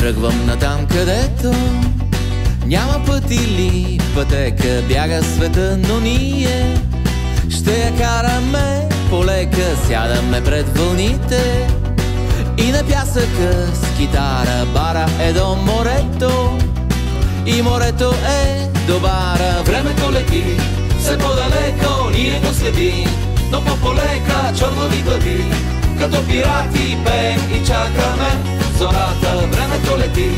Тръгвам натам, където няма път или пътека, бяга света, но ние ще я караме полека. Сядаме пред вълните и на пясъка с китара. Бара е до морето и морето е до бара. Времето лети все по-далеко, ние го следим, но по-полека чорнови глави, като пирати пеем и чакаме зората. Времето лети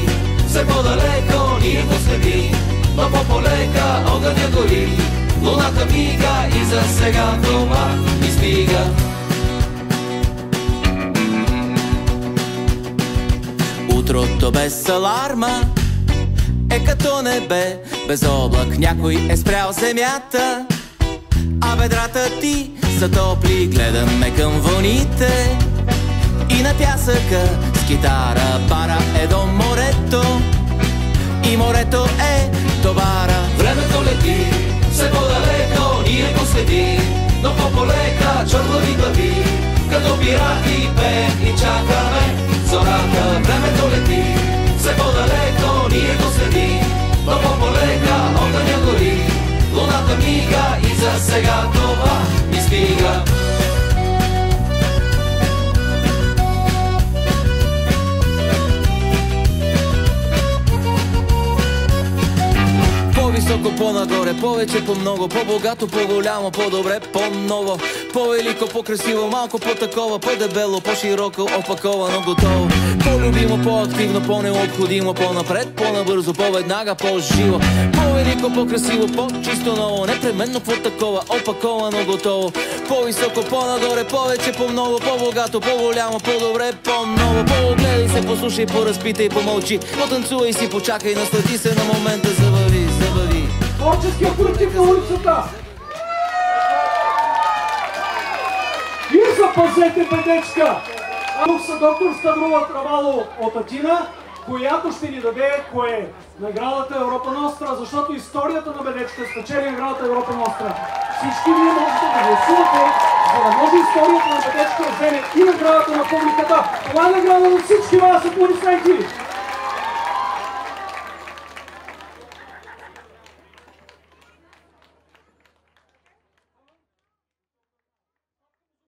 все по-далеко, ние го следим, но по-полека огъня гори, луната мига и за сега това ни стига. Утрото без аларма е като небе без облак, някой е спрял земята, а ведрата ти са топли. Гледаме към вълните и на пясъка с китара. Бара е до морето и морето е до бара. Времето лети все по-далеко, ние го следим, но по-полека чорнови глави, като пирати пеем и чакаме зората. Времето лети все по-далеко, ние го следим, но по-полека огъня гори, луната мига и за сега това ни стига. По-високо, по-нагоре, повече, по-много, по-богато, по-голямо, по-добре, по-ново, по-велико, по-красиво, малко по-такова, по-дебело, по-широко, опаковано, готово, по-любимо, по-активно, по-необходимо, по-напред, по-набързо, по-веднага, по-живо, по-велико, по-красиво, по-чисто ново, непременно по-такова, опаковано, готово, по-високо, по-нагоре, повече, по-много, по-богато, по-голямо, по-добре, по-ново, по-гледай се, послушай, поразпитай, помълчи, потанцувай си, почакай, наслади се на момента, забави. Творческия колектив на улицата! И запазете бедечка! Тук са доктор Ставрова Травало от Атина, която ще ни даде кое? Наградата Европа Ностра, защото историята на бедечка спечели наградата Европа Ностра. Всички вие можете да гласувате, за да може историята на бедечка да вземе и наградата на публиката. Това е награда на всички вас, аплодисменти!